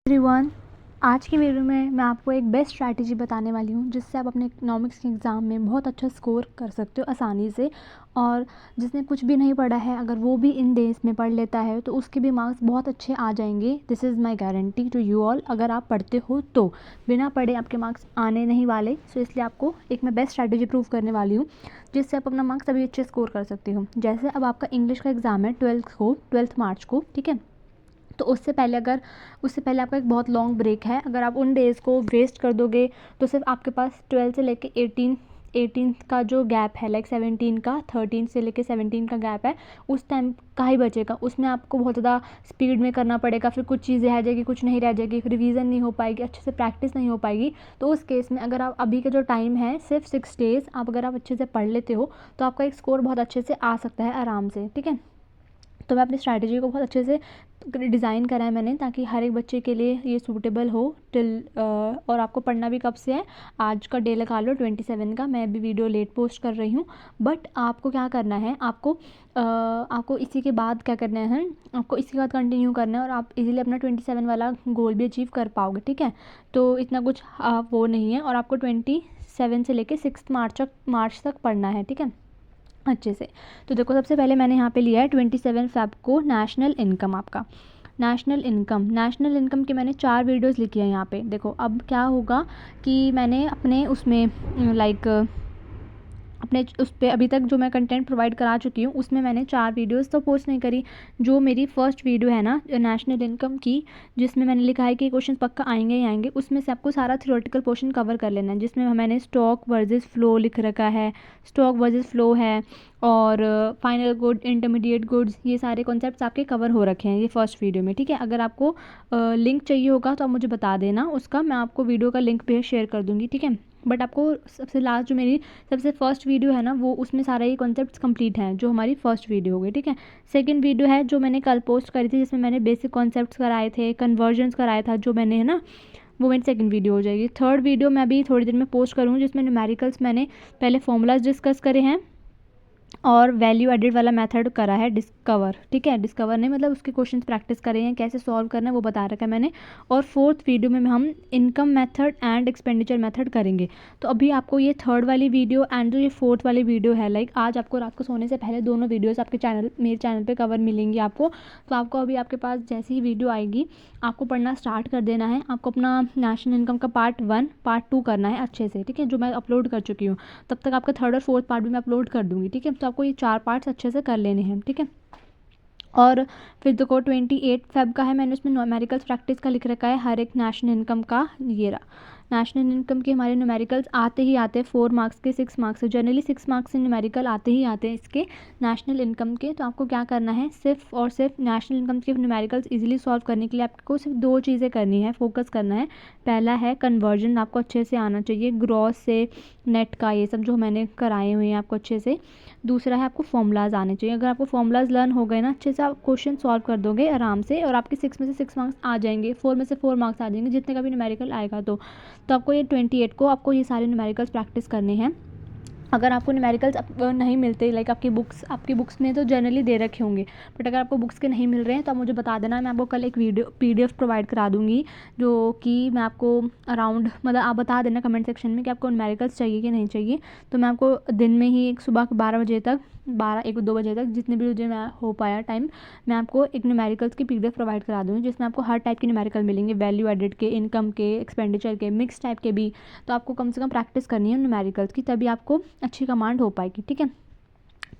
Everyone, आज की video में मैं आपको एक बेस्ट स्ट्रैटेजी बताने वाली हूँ जिससे आप अपने इकोनॉमिक्स के एग्ज़ाम में बहुत अच्छा स्कोर कर सकते हो आसानी से। और जिसने कुछ भी नहीं पढ़ा है अगर वो भी इन डेज़ में पढ़ लेता है तो उसके भी मार्क्स बहुत अच्छे आ जाएंगे। This is my guarantee to you all. अगर आप पढ़ते हो तो बिना पढ़े आपके मार्क्स आने नहीं वाले। सो इसलिए आपको एक मैं बेस्ट स्ट्रैटेजी प्रूव करने वाली हूँ जिससे आप अपना मार्क्स अभी अच्छे स्कोर कर सकते हो। जैसे अब आपका इंग्लिश का एग्ज़ाम है 12 मार्च को, ठीक है। तो उससे पहले आपका एक बहुत लॉन्ग ब्रेक है। अगर आप उन डेज़ को वेस्ट कर दोगे तो सिर्फ आपके पास 12 से लेके 18 का जो गैप है, लाइक 17 का, 13 से लेके 17 का गैप है, उस टाइम का ही बचेगा। उसमें आपको बहुत ज़्यादा स्पीड में करना पड़ेगा, फिर कुछ चीज़ें रह जाएगी, कुछ नहीं रह जाएगी, फिर रिवीजन नहीं हो पाएगी, अच्छे से प्रैक्टिस नहीं हो पाएगी। तो उस केस में अगर आप अभी का जो टाइम है सिर्फ 6 डेज़ अगर आप अच्छे से पढ़ लेते हो तो आपका एक स्कोर बहुत अच्छे से आ सकता है आराम से, ठीक है। तो मैं अपनी स्ट्रैटेजी को बहुत अच्छे से डिज़ाइन करा है मैंने ताकि हर एक बच्चे के लिए ये सूटेबल हो और आपको पढ़ना भी कब से है, आज का डे लगा लो 27 का। मैं अभी वीडियो लेट पोस्ट कर रही हूँ, बट आपको क्या करना है, आपको इसी के बाद क्या करना है, आपको इसी के बाद कंटिन्यू करना है और आप इजीली अपना 27 वाला गोल भी अचीव कर पाओगे, ठीक है। तो इतना कुछ वो नहीं है और आपको 27 से लेके 6 मार्च तक पढ़ना है, ठीक है, अच्छे से। तो देखो, सबसे पहले मैंने यहाँ पे लिया है 27 फ़ेब को नेशनल इनकम। आपका नेशनल इनकम के मैंने 4 वीडियोस लिखी है यहाँ पे। देखो अब क्या होगा कि मैंने अपने उसमें अपने उस पर अभी तक जो मैं कंटेंट प्रोवाइड करा चुकी हूँ उसमें मैंने 4 वीडियोस तो पोस्ट नहीं करी। जो मेरी फर्स्ट वीडियो है ना नेशनल इनकम की, जिसमें मैंने लिखा है कि क्वेश्चन पक्का आएंगे ही आएंगे, उसमें से आपको सारा थ्योरेटिकल पोर्शन कवर कर लेना है, जिसमें मैंने स्टॉक वर्सेस फ्लो लिख रखा है, स्टॉक वर्सेस फ्लो है, और फाइनल गुड, इंटरमीडिएट गुड्स, ये सारे कॉन्सेप्ट्स आपके कवर हो रखे हैं ये फर्स्ट वीडियो में, ठीक है। अगर आपको लिंक चाहिए होगा तो आप मुझे बता देना, उसका मैं आपको वीडियो का लिंक भी शेयर कर दूँगी, ठीक है। बट आपको सबसे लास्ट जो मेरी सबसे फर्स्ट वीडियो है ना, वो उसमें सारा ये कॉन्सेप्ट्स कंप्लीट हैं जो हमारी फर्स्ट वीडियो हो गई, ठीक है। सेकंड वीडियो है जो मैंने कल पोस्ट करी थी, जिसमें मैंने बेसिक कॉन्सेप्ट्स कराए थे, कन्वर्जन्स कराया था जो मैंने, है ना, वो मेरी सेकंड वीडियो हो जाएगी। थर्ड वीडियो मैं अभी थोड़ी देर में पोस्ट करूँगी जिसमें न्यूमेरिकल्स मैंने पहले फॉर्मूलाज डिस्कस करे हैं और वैल्यू एडेड वाला मेथड करा है डिस्कवर, ठीक है। डिस्कवर नहीं मतलब उसके क्वेश्चंस प्रैक्टिस करे हैं, कैसे सॉल्व करना है वो बता रखा है मैंने। और फोर्थ वीडियो में हम income method and expenditure method करेंगे। तो अभी आपको ये थर्ड वाली वीडियो एंड जो ये फोर्थ वाली वीडियो है, लाइक आज आपको रात को सोने से पहले दोनों वीडियोज़ आपके मेरे चैनल पर कवर मिलेंगी आपको। तो आपको अभी आपके पास जैसी ही वीडियो आएगी आपको पढ़ना स्टार्ट कर देना है। आपको अपना नेशनल इनकम का पार्ट 1 पार्ट 2 करना है अच्छे से, ठीक है, जो मैं अपलोड कर चुकी हूँ। तब तक आपका थर्ड और फोर्थ पार्ट भी मैं अपलोड कर दूँगी, ठीक है। तो आपको ये 4 पार्ट्स अच्छे से कर लेने हैं, ठीक है। और फिर देखो 28 फ़ेब का है, मैंने उसमें न्यूमेरिकल्स प्रैक्टिस का लिख रखा है, हर एक नेशनल इनकम का। ये रहा नेशनल इनकम के हमारे न्यूमेरिकल्स आते ही आते हैं 4 मार्क्स के, 6 मार्क्स से, जनरली 6 मार्क्स से न्यूमेरिकल आते ही आते हैं इसके नेशनल इनकम के। तो आपको क्या करना है, सिर्फ और सिर्फ नेशनल इनकम के न्यूमेरिकल्स इजीली सॉल्व करने के लिए आपको सिर्फ 2 चीज़ें करनी है, फोकस करना है। पहला है कन्वर्जन, आपको अच्छे से आना चाहिए, ग्रॉस से नेट का, ये सब जो मैंने कराए हुए हैं आपको अच्छे से। दूसरा है आपको फॉर्मूलाज आने चाहिए। अगर आपको फॉर्मूलाज लर्न हो गए ना अच्छे से, आप क्वेश्चन सॉल्व कर दोगे आराम से और आपके 6 में से 6 मार्क्स आ जाएंगे, 4 में से 4 मार्क्स आ जाएंगे, जितने का भी न्यूमेरिकल आएगा। तो आपको ये 28 को आपको ये सारे न्यूमेरिकल्स प्रैक्टिस करने हैं। अगर आपको न्यूमेरिकल्स नहीं मिलते, लाइक आपकी बुक्स में तो जनरली दे रखे होंगे, बट अगर आपको बुक्स के नहीं मिल रहे हैं तो आप मुझे बता देना, मैं आपको कल एक PDF प्रोवाइड करा दूँगी, जो कि मैं आपको अराउंड, मतलब आप बता देना कमेंट सेक्शन में कि आपको न्यूमेरिकल्स चाहिए कि नहीं चाहिए। तो मैं आपको दिन में ही सुबह 12 बजे तक, 1-2 बजे तक, जितने भी मुझे मैं हो पाया टाइम, मैं आपको एक न्यूमेरिकल्स की PDF प्रोवाइड करा दूँगी, जिसमें आपको हर टाइप के न्यूमेरिकल मिलेंगे, वैल्यू एडेड के, इनकम के, एक्सपेंडिचर के, मिक्स टाइप के भी। तो आपको कम से कम प्रैक्टिस करनी है न्यूमेरिकल्स की, तभी आपको अच्छी कमांड हो पाएगी, ठीक है।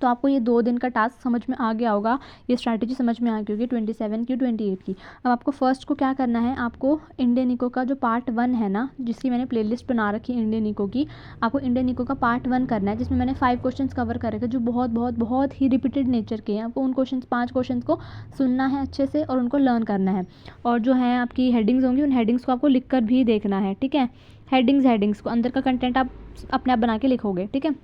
तो आपको ये 2 दिन का टास्क समझ में आ गया होगा, ये स्ट्रैटेजी समझ में आ गई होगी 27 की, 28 की। अब आपको फर्स्ट को क्या करना है, आपको इंडियन इको का जो पार्ट 1 है ना, जिसकी मैंने प्लेलिस्ट बना रखी है इंडियन इको की, आपको इंडियन इको का पार्ट 1 करना है, जिसमें मैंने 5 क्वेश्चंस कवर कर रखे जो बहुत बहुत बहुत ही रिपीटेड नेचर के हैं। आपको उन 5 क्वेश्चंस को सुनना है अच्छे से और उनको लर्न करना है। और जो है आपकी हेडिंग्स होंगी, उन हेडिंग्स को आपको लिख कर भी देखना है, ठीक है। हेडिंग्स को, अंदर का कंटेंट आप अपने आप बना के लिखोगे, ठीक है।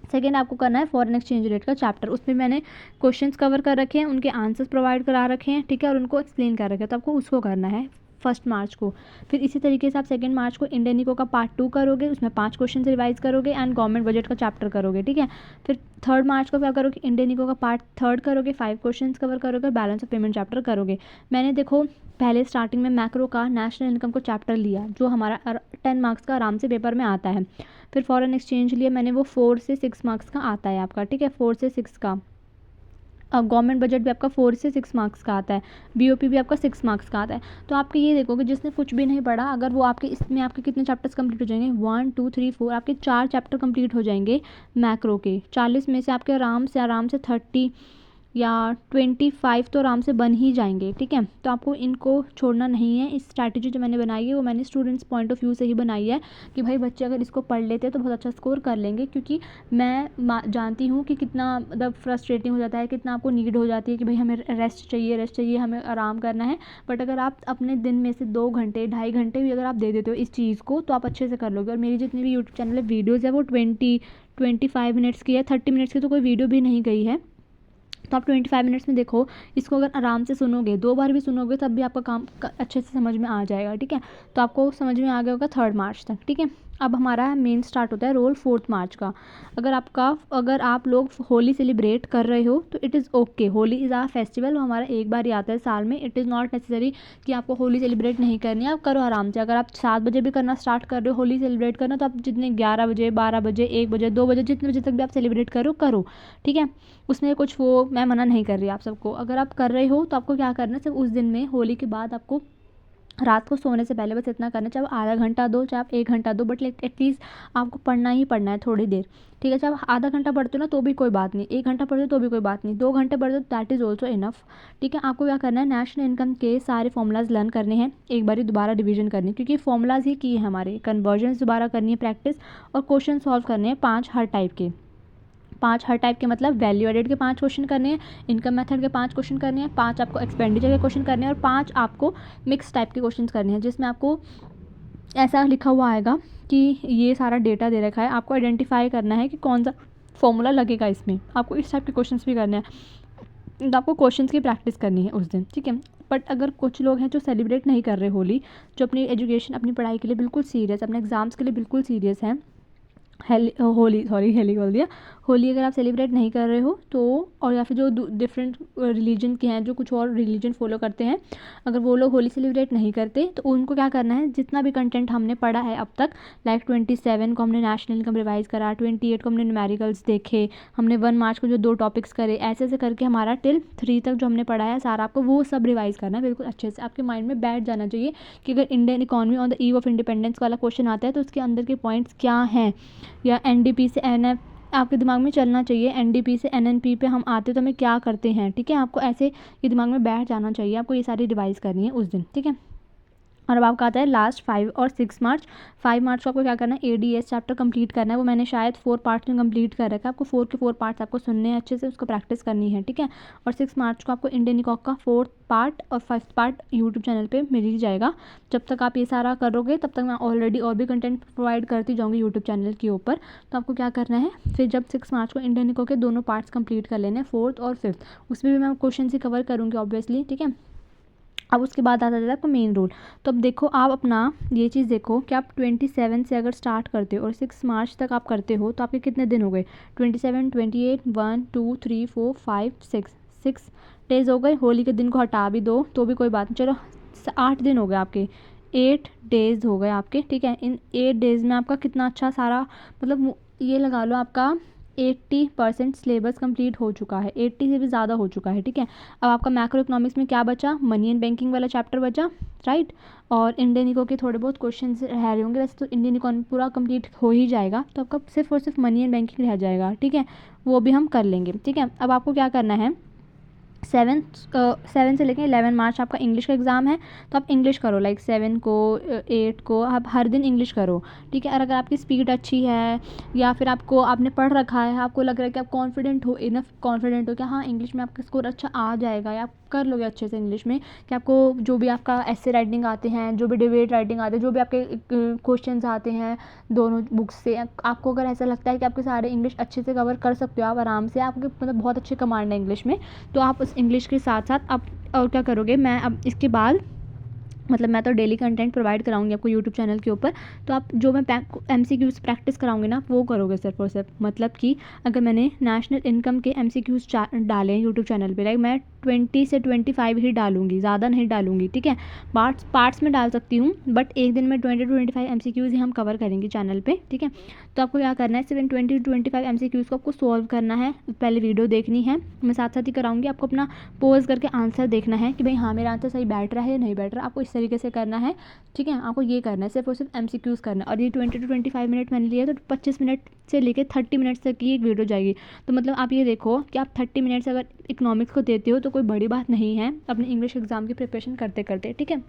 सेकेंड आपको करना है फॉरेन एक्सचेंज रेट का चैप्टर, उसमें मैंने क्वेश्चंस कवर कर रखे हैं, उनके आंसर्स प्रोवाइड करा रखे हैं, ठीक है, और उनको एक्सप्लेन कर रखे हैं, तो आपको उसको करना है 1 मार्च को। फिर इसी तरीके से आप 2 मार्च को इंडियन इको का पार्ट 2 करोगे, उसमें 5 क्वेश्चन रिवाइज करोगे एंड गवर्नमेंट बजट का चैप्टर करोगे, ठीक है। फिर 3 मार्च को क्या करोगे, इंडियन इको का पार्ट 3 करोगे, 5 क्वेश्चन कवर करोगे, बैलेंस ऑफ पेमेंट चैप्टर करोगे। मैंने देखो पहले स्टार्टिंग में मैक्रो का नेशनल इनकम को चैप्टर लिया जो हमारा 10 मार्क्स का आराम से पेपर में आता है। फिर फॉरेन एक्सचेंज लिया मैंने, वो 4 से 6 मार्क्स का आता है आपका, ठीक है, 4 से 6 का। गवर्नमेंट बजट भी आपका 4 से 6 मार्क्स का आता है, बीओपी भी आपका 6 मार्क्स का आता है। तो आपके ये देखो कि जिसने कुछ भी नहीं पढ़ा, अगर वो आपके इसमें आपके कितने चैप्टर्स कंप्लीट हो जाएंगे, 1 2 3 4 आपके 4 चैप्टर कंप्लीट हो जाएंगे मैक्रो के। 40 में से आपके आराम से 30 या 25 तो आराम से बन ही जाएंगे, ठीक है। तो आपको इनको छोड़ना नहीं है। इस स्ट्रैटेजी जो मैंने बनाई है वो मैंने स्टूडेंट्स पॉइंट ऑफ व्यू से ही बनाई है कि भाई बच्चे अगर इसको पढ़ लेते हैं तो बहुत अच्छा स्कोर कर लेंगे, क्योंकि मैं जानती हूँ कि कितना मतलब फ्रस्ट्रेटिंग हो जाता है, कितना आपको नीड हो जाती है कि भाई हमें रेस्ट चाहिए, हमें आराम करना है। बट अगर आप अपने दिन में से 2 घंटे 2.5 घंटे भी अगर आप दे देते हो इस चीज़ को तो आप अच्छे से कर लोगे। और मेरी जितनी भी यूट्यूब चैनल है वीडियोज़ है वो 25 मिनट्स की है, 30 मिनट्स की तो कोई वीडियो भी नहीं गई है। तो आप 25 मिनट्स में देखो, इसको अगर आराम से सुनोगे, 2 बार भी सुनोगे तब भी आपका काम अच्छे से समझ में आ जाएगा, ठीक है। तो आपको समझ में आ गया होगा 3 मार्च तक, ठीक है। अब हमारा मेन स्टार्ट होता है रोल 4 मार्च का। अगर आप लोग होली सेलिब्रेट कर रहे हो तो it is okay, Holi is our festival, हमारा एक बार ही आता है साल में। इट इज़ नॉट नेसेसरी कि आपको होली सेलिब्रेट नहीं करनी है, आप करो आराम से। अगर आप 7 बजे भी करना स्टार्ट कर रहे हो होली सेलिब्रेट करना, तो आप जितने 11 बजे 12 बजे 1 बजे 2 बजे जितने बजे तक भी आप सेलिब्रेट करो, ठीक है। उसमें कुछ वो मैं मना नहीं कर रही आप सबको। अगर आप कर रहे हो तो आपको क्या करना है, सिर्फ उस दिन में होली के बाद आपको रात को सोने से पहले बस इतना करना है, चाहे आप आधा घंटा दो चाहे आप 1 घंटा दो, बट एटलीस्ट आपको पढ़ना ही पढ़ना है थोड़ी देर, ठीक है। चाहे आप आधा घंटा पढ़ते हो ना तो भी कोई बात नहीं, 1 घंटा पढ़ते हो तो भी कोई बात नहीं, 2 घंटे पढ़ते हो दैट इज़ ऑल्सो इनफ, ठीक है। आपको क्या करना है, नेशनल इनकम के सारे फॉर्मूलाज लर्न करने हैं, एक बार दोबारा रिवीजन करनी है, क्योंकि फॉर्मूलाज ही की है हमारे, कन्वर्जन दोबारा करनी है प्रैक्टिस, और क्वेश्चन सॉल्व करने हैं 5 हर टाइप के। 5 हर टाइप के मतलब वैल्यू एडेड के 5 क्वेश्चन करने हैं, इनकम मेथड के 5 क्वेश्चन करने हैं, 5 आपको एक्सपेंडिचर के क्वेश्चन करने हैं, और 5 आपको मिक्स टाइप के क्वेश्चन करने हैं, जिसमें आपको ऐसा लिखा हुआ आएगा कि ये सारा डेटा दे रखा है, आपको आइडेंटिफाई करना है कि कौन सा फॉर्मूला लगेगा इसमें। आपको इस टाइप के क्वेश्चन भी करने हैं, तो आपको क्वेश्चन की प्रैक्टिस करनी है उस दिन, ठीक है। बट अगर कुछ लोग हैं जो सेलिब्रेट नहीं कर रहे होली, जो अपनी एजुकेशन अपनी पढ़ाई के लिए बिल्कुल सीरियस, अपने एग्ज़ाम्स के लिए बिल्कुल सीरियस हैं, होली बोल दिया, होली अगर आप सेलिब्रेट नहीं कर रहे हो तो, और या फिर जो डिफरेंट रिलीजन के हैं, जो कुछ और रिलीजन फॉलो करते हैं, अगर वो लोग होली सेलिब्रेट नहीं करते तो उनको क्या करना है, जितना भी कंटेंट हमने पढ़ा है अब तक, लाइक 27 को हमने नेशनल इनकम रिवाइज करा, 28 को हमने न्यूमेरिकल्स देखे, हमने 1 मार्च को जो 2 टॉपिक्स करे, ऐसे ऐसे करके हमारा टिल 3 तक जो हमने पढ़ा है सारा, आपको वो सब रिवाइज करना है बिल्कुल अच्छे से। आपके माइंड में बैठ जाना चाहिए कि अगर Indian economy on the eve of independence वाला क्वेश्चन आता है तो उसके अंदर के पॉइंट्स क्या हैं, या एनडीपी से एनएफ आपके दिमाग में चलना चाहिए, एनडीपी से एनएनपी पे हम आते तो हमें क्या करते हैं, ठीक है। आपको ऐसे ये दिमाग में बैठ जाना चाहिए, आपको ये सारी रिवाइज करनी है उस दिन, ठीक है। और अब आपका आता है लास्ट 5 और 6 मार्च। 5 मार्च को आपको क्या करना है, एडीएस चैप्टर कंप्लीट करना है, वो मैंने शायद 4 पार्ट्स में कंप्लीट कर रखा है। आपको 4 के 4 पार्ट्स आपको सुनने हैं अच्छे से, उसको प्रैक्टिस करनी है, ठीक है। और 6 मार्च को आपको इंडियन इकॉक का 4th पार्ट और 5th पार्ट यूट्यूब चैनल पे मिल ही जाएगा। जब तक आप ये सारा करोगे तब तक मैं ऑलरेडी और भी कंटेंट प्रोवाइड करती जाऊँगी यूट्यूब चैनल के ऊपर। तो आपको क्या करना है, फिर जब 6 मार्च को इंडियन इकॉक के दोनों पार्ट्स कंप्लीट कर लेने हैं, 4th और 5th, उसमें भी मैं क्वेश्चन ही कवर करूँगी ऑब्वियसली, ठीक है। अब उसके बाद आता जाता है आपका मेन रोल। तो अब देखो आप अपना ये चीज़ देखो कि आप 27 से अगर स्टार्ट करते हो और 6 मार्च तक आप करते हो तो आपके कितने दिन हो गए, 27 28 1 2 3 4 5 6 डेज़ हो गए। होली के दिन को हटा भी दो तो भी कोई बात नहीं, चलो 8 दिन हो गए आपके, 8 डेज़ हो गए आपके, ठीक है। इन 8 डेज़ में आपका कितना अच्छा सारा, मतलब ये लगा लो आपका 80% सिलेबस कंप्लीट हो चुका है, 80 से भी ज़्यादा हो चुका है, ठीक है। अब आपका मैक्रो इकोनॉमिक्स में क्या बचा, मनी एंड बैंकिंग वाला चैप्टर बचा, राइट। और इंडियन इको के थोड़े बहुत क्वेश्चन रह रहे होंगे, वैसे तो इंडियन इकोनॉमी पूरा कंप्लीट हो ही जाएगा, तो आपका सिर्फ और सिर्फ मनी एंड बैंकिंग रह जाएगा, ठीक है। वो भी हम कर लेंगे, ठीक है। अब आपको क्या करना है, 7 से लेकर 11 मार्च आपका इंग्लिश का एग्ज़ाम है, तो आप इंग्लिश करो, लाइक 7 को 8 को आप हर दिन इंग्लिश करो, ठीक है। और अगर आपकी स्पीड अच्छी है या फिर आपने पढ़ रखा है, आपको लग रहा है कि आप कॉन्फिडेंट हो, इनफ कॉन्फिडेंट हो कि हाँ इंग्लिश में आपका स्कोर अच्छा आ जाएगा, या आप कर लोगे अच्छे से इंग्लिश में, कि आपको जो भी आपका ऐसे राइटिंग आते हैं, जो भी डिबेट राइटिंग आते हैं, जो भी आपके क्वेश्चंस आते हैं दोनों बुक्स से, आपको अगर ऐसा लगता है कि आपके सारे इंग्लिश अच्छे से कवर कर सकते हो आप आराम से, आपके मतलब बहुत अच्छे कमांड है इंग्लिश में, तो आप उस इंग्लिश के साथ साथ आप और क्या करोगे, मैं अब इसके बाद मतलब मैं तो डेली कंटेंट प्रोवाइड कराऊंगी आपको यूट्यूब चैनल के ऊपर। तो आप जो मैं MCQs प्रैक्टिस कराऊंगी ना वो करोगे सिर्फ और सिर्फ। मतलब कि अगर मैंने नेशनल इनकम के MCQs डाले यूट्यूब चैनल पे, लाइक मैं 20 से 25 ही डालूंगी, ज़्यादा नहीं डालूंगी, ठीक है। पार्ट्स में डाल सकती हूँ, बट एक दिन में 20 to 25 MCQs ही हम कवर करेंगे चैनल पे, ठीक है। तो आपको क्या करना है, 20 to 25 MCQs को आपको सॉल्व करना है। पहले वीडियो देखनी है, मैं साथ साथ ही कराऊंगी, आपको अपना पोज करके आंसर देखना है कि भाई हाँ मेरा आंसर सही बैठ रहा है या नहीं बैठ रहा। आपको इस तरीके से करना है, ठीक है। आपको ये करना है, सिर्फ और सिर्फ MCQs करना है। और ये 20 to 25 मिनट मैंने लिया, तो 25 मिनट से लेकर 30 मिनट्स तक की एक वीडियो जाएगी। तो मतलब आप ये देखो कि आप 30 मिनट्स अगर इकोनॉमिक्स को देते हो तो कोई बड़ी बात नहीं है अपने इंग्लिश एग्ज़ाम की प्रिपरेशन करते करते, ठीक है।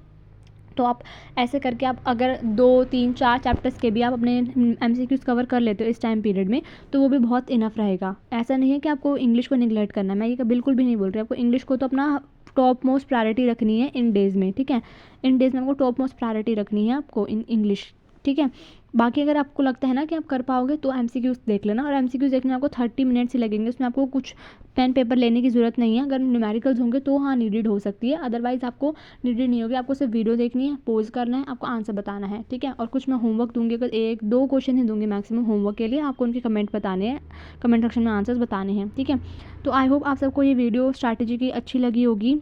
तो आप ऐसे करके आप अगर 2 3 4 चैप्टर्स के भी आप अपने MCQs कवर कर लेते हो इस टाइम पीरियड में, तो वो भी बहुत इनफ रहेगा। ऐसा नहीं है कि आपको इंग्लिश को निगलेक्ट करना है, मैं ये बिल्कुल भी नहीं बोल रही। आपको इंग्लिश को तो अपना टॉप मोस्ट प्रायोरिटी रखनी है इन डेज़ में, ठीक है। इन डेज़ में आपको टॉप मोस्ट प्रायोरिटी रखनी है आपको इन इंग्लिश, ठीक है। बाकी अगर आपको लगता है ना कि आप कर पाओगे तो MCQs देख लेना। और MCQs देखने में आपको 30 मिनट्स ही लगेंगे, उसमें आपको कुछ पेन पेपर लेने की ज़रूरत नहीं है। अगर न्यूमेरिकल्स होंगे तो हाँ नीडेड हो सकती है, अदरवाइज़ आपको नीडेड नहीं होगी। आपको सिर्फ वीडियो देखनी है, पोज करना है, आपको आंसर बताना है, ठीक है। और कुछ मैं होमवर्क दूंगी, अगर 1-2 क्वेश्चन ही दूंगी मैक्सिमम होमवर्क के लिए, आपको उनके कमेंट बताने हैं, कमेंट सेक्शन में आंसर्स बताने हैं, ठीक है। तो आई होप आप सबको ये वीडियो स्ट्रैटेजी की अच्छी लगी होगी।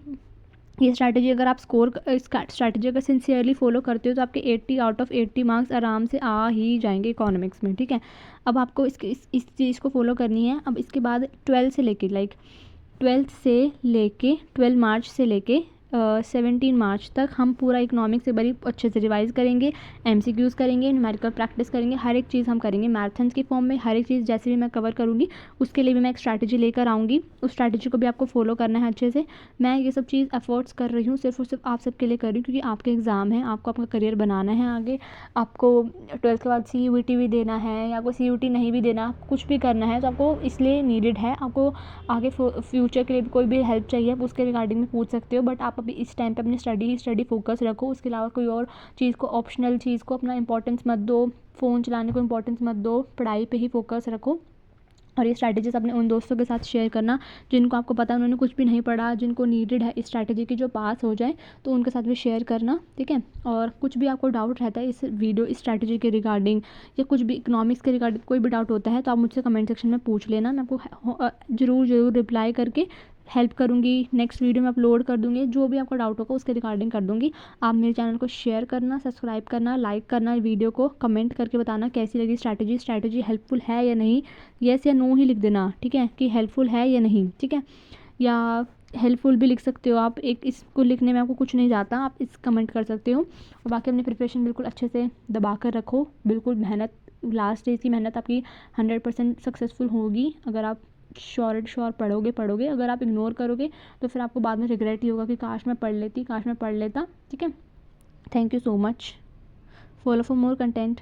ये स्ट्रैटेजी अगर आप स्ट्रैटेजी अगर सिंसियरली फॉलो करते हो तो आपके 80 आउट ऑफ 80 मार्क्स आराम से आ ही जाएंगे इकोनॉमिक्स में, ठीक है। अब आपको इस चीज़ को फॉलो करनी है। अब इसके बाद 12 मार्च से लेके 17 मार्च तक हम पूरा इकोनॉमिक्स एक बारी अच्छे से रिवाइज करेंगे, MCQs करेंगे, न्यूमेरिकल प्रैक्टिस करेंगे, हर एक चीज़ हम करेंगे मैराथन्स की फॉर्म में। हर एक चीज़ जैसे भी मैं कवर करूँगी उसके लिए भी मैं एक स्ट्रैटेजी लेकर आऊँगी, उस स्ट्रैटेजी को भी आपको फॉलो करना है अच्छे से। मैं ये सब चीज़ एफर्ट्स कर रही हूँ सिर्फ और सिर्फ आप सबके लिए कर रही हूँ, क्योंकि आपके एग्ज़ाम है, आपको अपना करियर बनाना है आगे। आपको 12th के बाद CUET भी देना है, या आपको CUET नहीं भी देना, कुछ भी करना है तो आपको इसलिए नीडेड है। आपको आगे फ्यूचर के लिए कोई भी हेल्प चाहिए आप उसके रिगार्डिंग में पूछ सकते हो, बट आप अभी इस टाइम पे अपनी स्टडी फोकस रखो। उसके अलावा कोई और चीज़ को, ऑप्शनल चीज़ को अपना इंपॉर्टेंस मत दो, फ़ोन चलाने को इंपॉर्टेंस मत दो, पढ़ाई पे ही फोकस रखो। और ये स्ट्रैटेजीज अपने उन दोस्तों के साथ शेयर करना जिनको आपको पता है उन्होंने कुछ भी नहीं पढ़ा, जिनको नीडेड है इस स्ट्रैटेजी की जो पास हो जाए, तो उनके साथ भी शेयर करना, ठीक है। और कुछ भी आपको डाउट रहता है इस स्ट्रैटेजी के रिगार्डिंग, या कुछ भी इकोनॉमिक्स के रिगार्डिंग कोई भी डाउट होता है तो आप मुझसे कमेंट सेक्शन में पूछ लेना। मैं आपको ज़रूर रिप्लाई करके हेल्प करूँगी। नेक्स्ट वीडियो में अपलोड कर दूँगी, जो भी आपका डाउट होगा उसके रिगार्डिंग कर दूँगी। आप मेरे चैनल को शेयर करना, सब्सक्राइब करना, लाइक करना, वीडियो को कमेंट करके बताना कैसी लगी स्ट्रैटेजी हेल्पफुल है या नहीं। येस या नो ही लिख देना, ठीक है, कि हेल्पफुल है या नहीं, ठीक है। या हेल्पफुल भी लिख सकते हो आप, एक इसको लिखने में आपको कुछ नहीं जाता, आप इस कमेंट कर सकते हो। और बाकी अपनी प्रिपरेशन बिल्कुल अच्छे से दबा कर रखो, बिल्कुल मेहनत, लास्ट स्टेज की मेहनत आपकी 100% सक्सेसफुल होगी अगर आप श्योर पढ़ोगे। अगर आप इग्नोर करोगे तो फिर आपको बाद में रिग्रेट ही होगा कि काश मैं पढ़ लेता, ठीक है। Thank you so much, follow for more content.